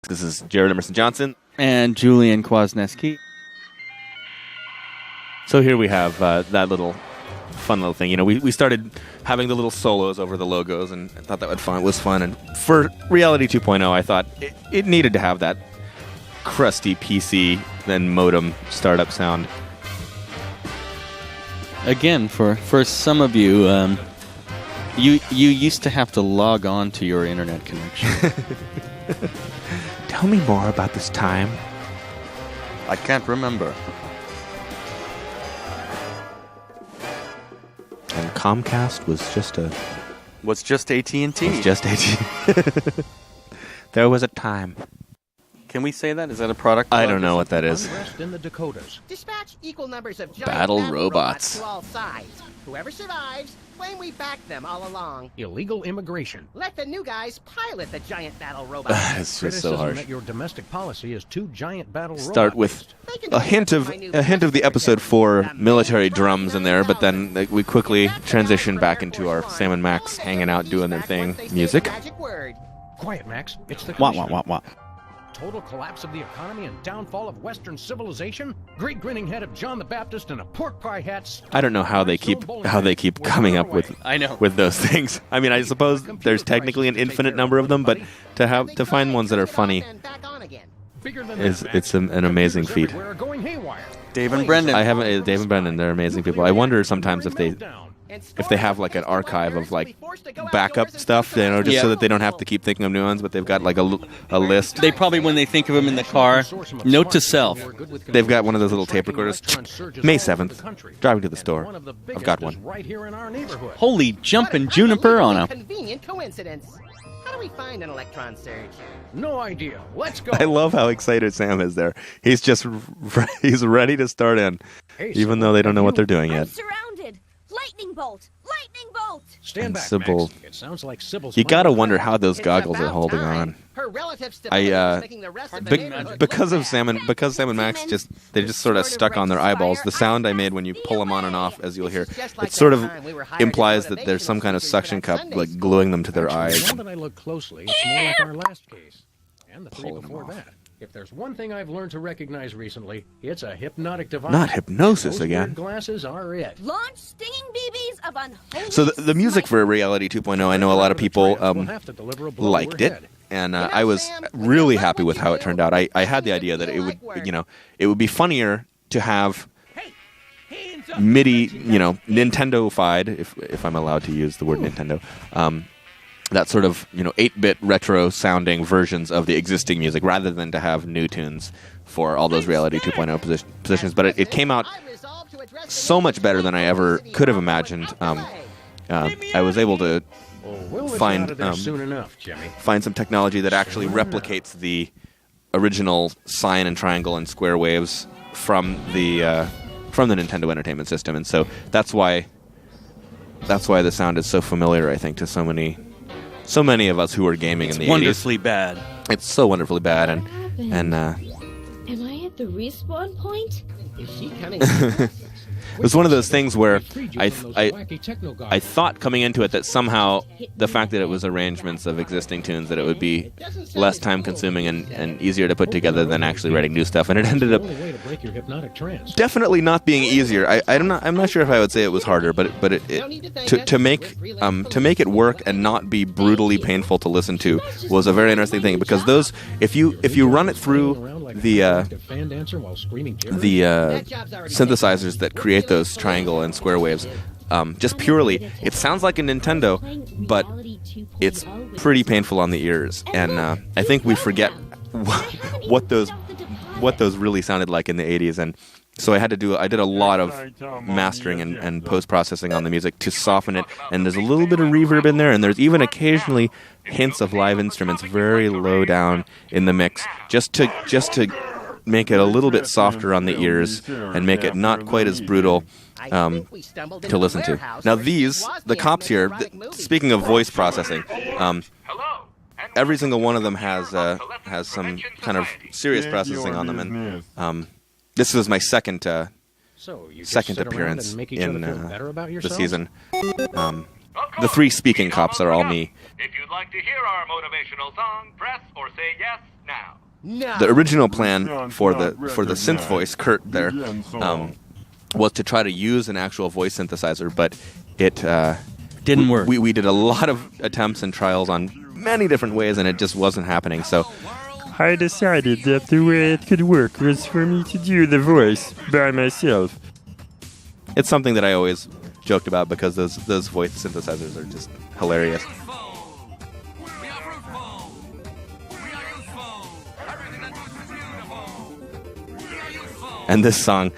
This is Jared Emerson Johnson. And Julian Kwasniewski. So here we have that little fun little thing. You know, we started having the little solos over the logos and thought that was fun. And for Reality 2.0, I thought it needed to have that crusty PC, then modem startup sound. Again, for some of you, you used to have to log on to your internet connection. Tell me more about this time. I can't remember. And Comcast was just AT&T. Was just AT&T. There was a time. Can we say that? Is that a product? I don't know what that is. In the Dakotas. Dispatch equal numbers of giant Battle battle robots. to all sides. Whoever survives, claim we backed them all along. Illegal immigration. Let the new guys pilot the giant battle robots. It's just so harsh. That your domestic policy is two giant battle robots. Start with a hint of the episode 4 military drums in there, but then we quickly transition back into our Sam and Max hanging out doing their thing music. Quiet, Max. It's the Wah, commissioner. wah, wah, wah. Total collapse of the economy and downfall of Western civilization. Great grinning head of John the Baptist and a pork pie hat. I don't know how they keep coming up with those things. I mean, I suppose there's technically an infinite number of them, but to find ones that are funny it's an amazing feat. Dave and Brendan. Dave and Brendan, they're amazing people. I wonder sometimes if they have like an archive of like backup stuff, you know, just so that they don't have to keep thinking of new ones, but they've got like a list. They probably, when they think of them in the car, note to self. They've got one of those little tape recorders. May 7th, driving to the store. I've got one. Holy Jumpin Juniper on a... Convenient coincidence. How do we find an electron surge? No idea. Let's go. I love how excited Sam is there. He's just he's ready to start in, even though they don't know what they're doing yet. I'm surrounded. Lightning bolt! Lightning bolt! Stand back, Sybil, Max. It sounds like Sybil's you gotta wonder how those goggles are holding on. Her relative stability is making the rest of the neighborhood Because look bad. Sam and Max they just sort of stuck on their eyeballs. The sound I made when you pull them on and off, as you'll hear, it sort of implies that there's some kind of suction cup like gluing them to their eyes. Now that I look closely, it's more like our last case. And the three Pulling them before off. that. If there's one thing I've learned to recognize recently, it's a hypnotic device. Not hypnosis Those again. weird glasses are it. Launch stinging BBs of unholy... So the music for Reality 2.0, I know a lot of people We'll have to deliver a blow liked to her it, head. and I was really happy with how it turned out. I had the idea that it would be funnier to have MIDI, Nintendo-fied, if I'm allowed to use the word Nintendo, that sort of 8-bit retro-sounding versions of the existing music, rather than to have new tunes for all those Reality 2.0 positions. But it came out so much better than I ever could have imagined. I was able to find some technology that actually replicates the original sine and triangle and square waves from the Nintendo Entertainment System, and so that's why the sound is so familiar, I think, to so many of us who were gaming in the 80s. Wonderfully bad. It's so wonderfully bad, and Am I at the respawn point? Is she coming? it was one of those things where I thought coming into it that somehow the fact that it was arrangements of existing tunes, that it would be less time consuming and easier to put together than actually writing new stuff, and it ended up definitely not being easier. I'm not sure if I would say it was harder, but to make it work and not be brutally painful to listen to was a very interesting thing, because those, if you run it through the synthesizers that create those triangle and square waves, just purely, it sounds like a Nintendo, but it's pretty painful on the ears, and I think we forget what those really sounded like in the 80s, and so I did a lot of mastering and post-processing on the music to soften it, and there's a little bit of reverb in there, and there's even occasionally hints of live instruments very low down in the mix, just to make it a little bit softer on the ears and make it not quite as brutal to listen to. Now the cops here, speaking of voice processing, every single one of them has some kind of serious processing on them, and this was my second appearance in the season. the three speaking cops are all me. If you'd like to hear our motivational song, press or say yes now. No. The original plan for the synth voice, Kurt there, was to try to use an actual voice synthesizer, but it Didn't work. We did a lot of attempts and trials on many different ways, and it just wasn't happening. So I decided that the way it could work was for me to do the voice by myself. it's something that I always joked about because those voice synthesizers are just hilarious. And this song,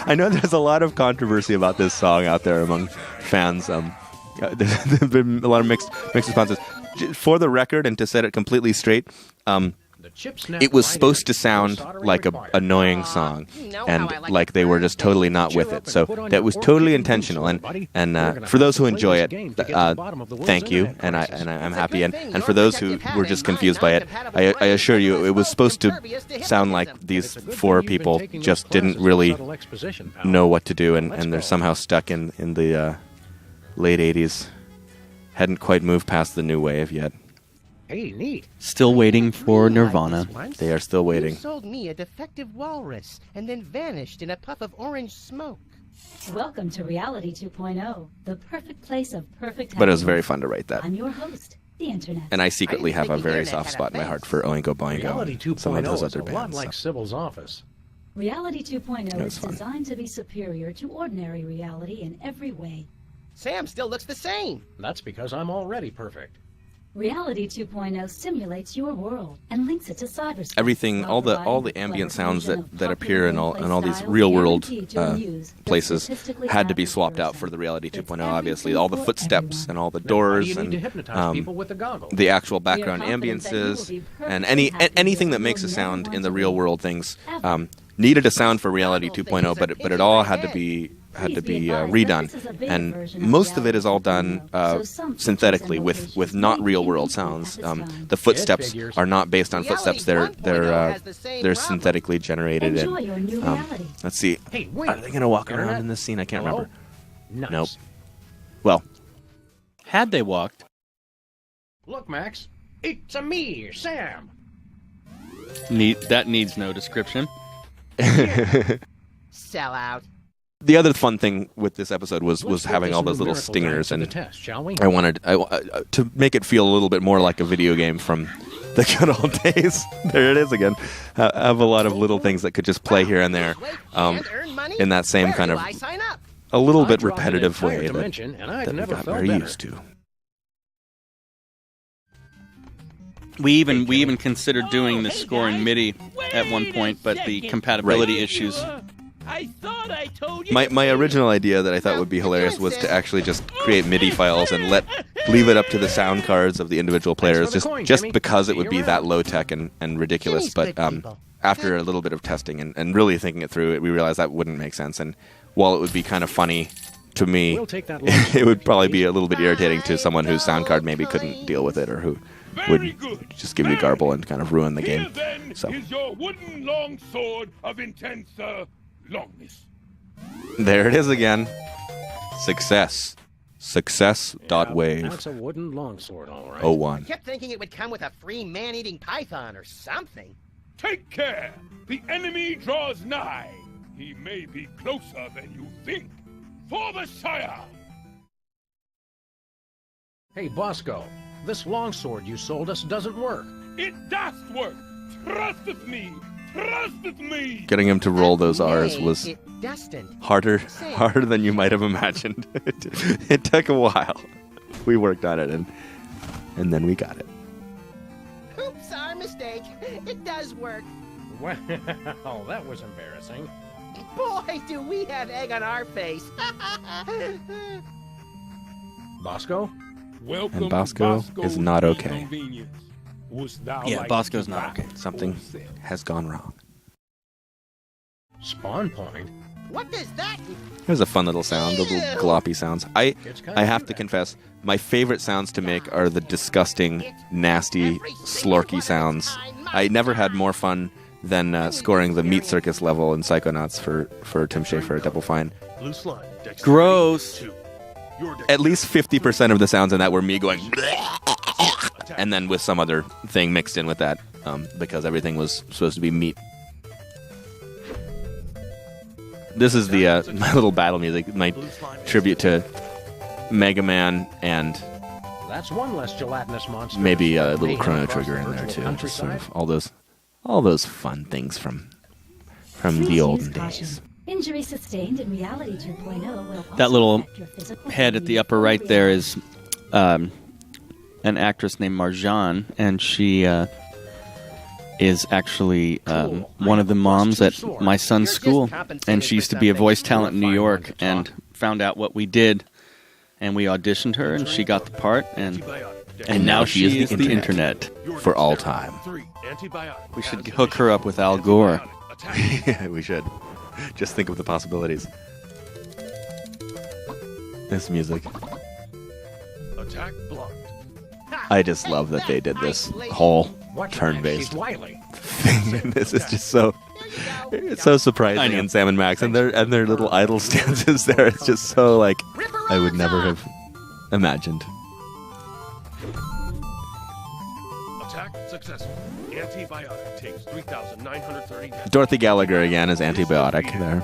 I know there's a lot of controversy about this song out there among fans. There's been a lot of mixed responses. For the record, and to set it completely straight, it was supposed to sound like an annoying song, and like they were just totally not with it. So that was totally intentional. And for those who enjoy it, thank you, and I'm happy. And for those who were just confused by it, I assure you, it was supposed to sound like these four people just didn't really know what to do, and they're somehow stuck in the late 80s. Hadn't quite moved past the new wave yet. Hey, neat. Still waiting for Nirvana. They are still waiting. You sold me a defective walrus and then vanished in a puff of orange smoke. Welcome to Reality 2.0, the perfect place of perfect But it was happiness. very fun to write that. I'm your host, the Internet. And I secretly have a very soft spot in my heart for Oingo Boingo Reality and some of 2.0 those is other a lot bands. like Sybil's office. Reality 2.0 It was is fun. designed to be superior to ordinary reality in every way. Sam still looks the same. That's because I'm already perfect. Reality 2.0 simulates your world and links it to cyberspace. Everything, while all the providing ambient clever sounds fusion that of appear in popular all these style real world guaranteed to amuse the places statistically had to be average swapped out person. for the Reality It's 2.0. Obviously, everything all the for footsteps everyone. and all the Then why doors do you need to and hypnotize people with the goggles? the actual We are background confident that you will ambiances be and perfectly happy anything that with makes a your sound never in the want to real leave. world things Ever. needed a sound for Reality 2.0, but it all had to be Please be redone, advised that this is a beta and version of most of it Reality is all done 2.0, so some synthetically features and with locations not may real be world incomplete sounds. at this time. The footsteps figures. are not based on Reality footsteps; they're 1.0 has the same problem. synthetically generated. Enjoy And your new reality. let's see, Hey, wait. are they gonna walk around Internet? in this scene? I can't Hello? remember. Nice. Nope. Well, Had they walked, Look, Max. It's a me, Sam. that needs no description. Sell out. the other fun thing with this episode was Let's having put all this those little numerical stingers, down to and the test, shall we? I wanted to make it feel a little bit more like a video game from the good old days. There it is again. Have a lot of little things that could just play here and there, Click and earn money? in that same Where kind do of I sign up? a little I've bit dropped an repetitive entire way that dimension, and I've we never got felt very better. used to. We even considered doing the score in MIDI at one point, but the compatibility issues. I thought I told you. My original idea that I thought would be hilarious was to actually just create MIDI files and leave it up to the sound cards of the individual players, for the coin, just Jimmy. because it See would you be around. that low tech and ridiculous. Jimmy's But good people. after a little bit of testing and really thinking it through, we realized that wouldn't make sense. And while it would be kind of funny to me, We'll take that Longsword, it would probably be please. a little bit irritating to someone whose sound card maybe couldn't deal with it, or who would just give you garble and kind of ruin the Here game. then So is your wooden long sword of intense longness. there it is again. Success. Success.wave. That's a wooden longsword, all right. 01. Kept thinking it would come with a free man-eating python or something. Take care. The enemy draws nigh. He may be closer than you think. For the Shire. Hey, Bosco, this longsword you sold us doesn't work. It does work. Trusteth me. Trusteth me. Getting him to roll those R's Nay, was it doesn't. harder than you might have imagined. It took a while. We worked on it, and then we got it. Oops, our mistake. It does work. Well, that was embarrassing. Boy, do we have egg on our face. Bosco? Welcome And Bosco to is not okay. Inconvenience. Wouldst thou Yeah, like Bosco's to not buy okay. Something or sell? has gone wrong. Spawn point? What does that? It was a fun little sound, the little gloppy sounds. I have to confess, my favorite sounds to make are the disgusting, nasty, slorky sounds. I never had more fun than scoring the Meat Circus level in Psychonauts for Tim Schafer at Double Fine. Gross. at least 50% of the sounds in that were me going, and then with some other thing mixed in with that, because everything was supposed to be meat. This is the my little battle music, my tribute to Megaman, and That's one less gelatinous monster. maybe a little Chrono Trigger in there too. Just sort of all those fun things from the olden days. Injury sustained in Reality 2.0 will also That little affect your physical head at the upper right there is an actress named Marjan, and she is actually one of the moms at my son's school, and she used to be a voice talent in New York, and found out what we did, and we auditioned her, and she got the part, and now she is the internet for all time. We should hook her up with Al Gore. Yeah, we should. Just think of the possibilities. This music. Attack blocked. I just love that they did this whole turn-based thing. This is just it's so surprising in Sam and Max, and their little idle stances there. It's just so like I would never have imagined. Attack successful. Antibiotic takes 3,930 damage. Dorothy Gallagher again as Antibiotic there.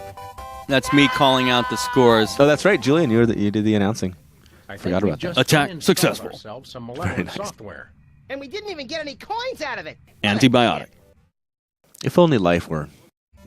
That's me calling out the scores. Oh, that's right, Julian. You did the announcing. I think Forgot we about that. just Attack installed successful. ourselves some Very malevolent nice. software. And we didn't even get any coins out of it. Antibiotic. If only life were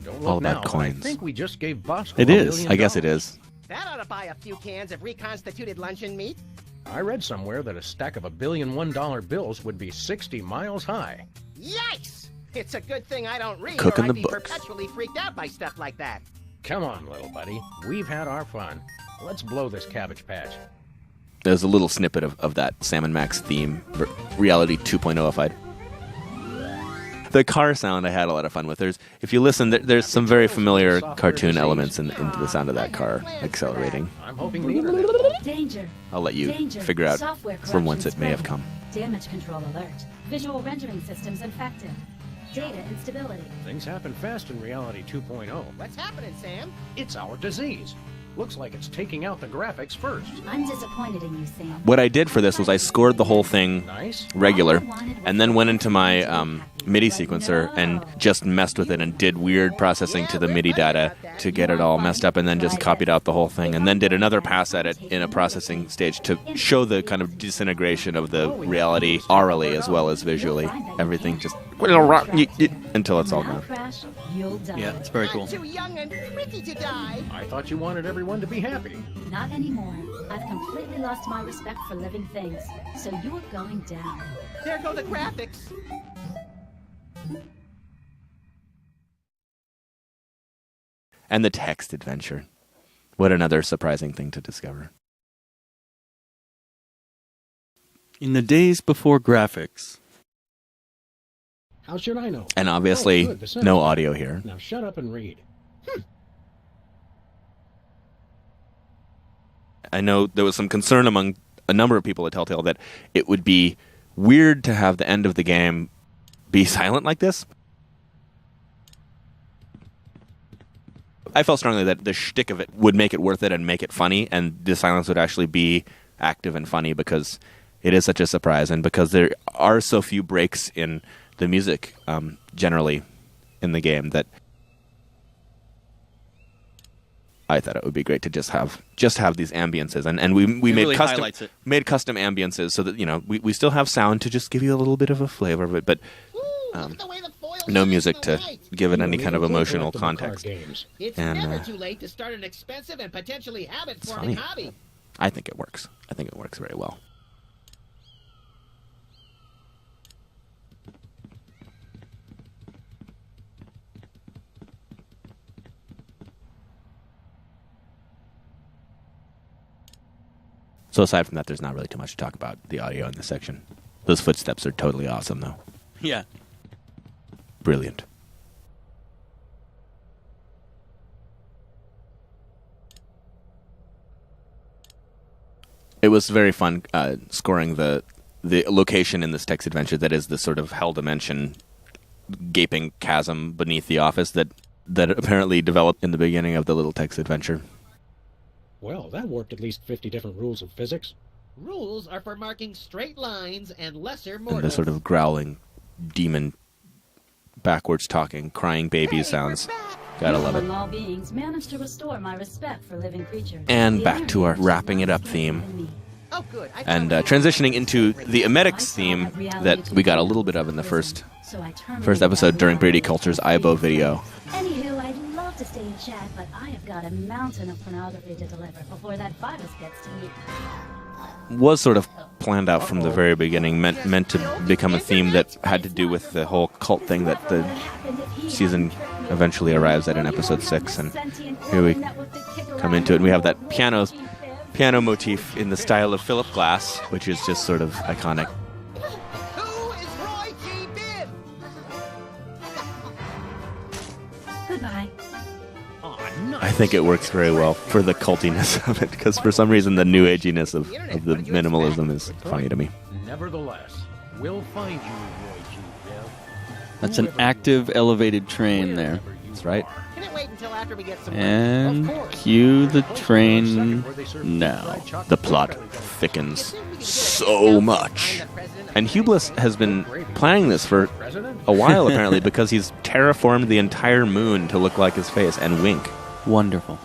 Don't all look now, about but coins. I think we just gave Bosco It $1 is. billion. I guess it is. That ought to buy a few cans of reconstituted luncheon meat. I read somewhere that a stack of $1 billion $1 bills would be 60 miles high. Yikes! It's a good thing I don't read, Cooking or I'd the be books. perpetually freaked out by stuff like that. Come on, little buddy. We've had our fun. Let's blow this cabbage patch. There's a little snippet of that Sam and Max theme, Reality 2.0ified. The car sound I had a lot of fun with. If you listen, there's some very familiar cartoon elements into the sound of that car accelerating. I'm hoping the internet. Danger. I'll let you Danger. figure out Software from whence it may have corruption come. spreading. Damage control alert. Visual rendering systems infected. Data instability. Things happen fast in Reality 2.0. What's happening, Sam? It's our disease. Looks like it's taking out the graphics first. I'm disappointed in you, Sam. What I did for this was I scored the whole thing Nice. regular, and then went into my MIDI sequencer and just messed with it and did weird processing to the MIDI data to get it all messed up, and then just copied out the whole thing, and then did another pass at it in a processing stage to show the kind of disintegration of the reality orally as well as visually. Everything just until it's all Now gone. crash, you'll die. Yeah, it's very cool. I'm too young and pretty to die. I thought you wanted everyone to be happy. Not anymore. I've completely lost my respect for living things. So you are going down. There go the graphics. And the text adventure. What another surprising thing to discover. In the days before graphics. How should I know? And obviously, Oh, good, the sound. no audio here. Now shut up and read. I know there was some concern among a number of people at Telltale that it would be weird to have the end of the game be silent like this. I felt strongly that the shtick of it would make it worth it and make it funny, and the silence would actually be active and funny because it is such a surprise, and because there are so few breaks in the music generally in the game that I thought it would be great to just have these ambiances, and we made really highlights it. made custom ambiances so that we still have sound to just give you a little bit of a flavor of it, but Look at the way the foil no shines music in to the light. give it any You kind of know, emotional collectible context. card games. It's And, never too late to start an expensive and potentially habit-forming funny. hobby. I think it works. I think it works very well. So aside from that, there's not really too much to talk about the audio in this section. Those footsteps are totally awesome, though. Yeah. Brilliant. It was very fun scoring the location in this text adventure that is the sort of hell dimension gaping chasm beneath the office that apparently developed in the beginning of the little text adventure. Well, that warped at least 50 different rules of physics. Rules are for marking straight lines and lesser And mortals. the sort of growling, demon, backwards talking, crying baby sounds. Gotta love it. All beings managed to restore my respect for living creatures. And back to our wrapping it up theme. Oh, good. And transitioning into the Emetics theme that we got a little bit of in the first episode during Brady Culture's Ibo video. Anywho, I'd love to stay and chat, but I have got a mountain of pornography to deliver before that virus gets to me. Was sort of planned out from the very beginning, meant to become a theme that had to do with the whole cult thing that the season eventually arrives at in episode 6. And here we come into it, and we have that piano motif in the style of Philip Glass, which is just sort of iconic. Who is Roy G. Bibb? Goodbye. I think it works very well for the cultiness of it, because for some reason the new aginess of the minimalism is funny to me. Nevertheless, we'll find you, Roy G. Bibb. That's an active elevated train there. That's right. Can it wait until after we get some... And cue the train now. The plot thickens so much. And Hublis has been planning this for a while, apparently, because he's terraformed the entire moon to look like his face and wink. Wonderful.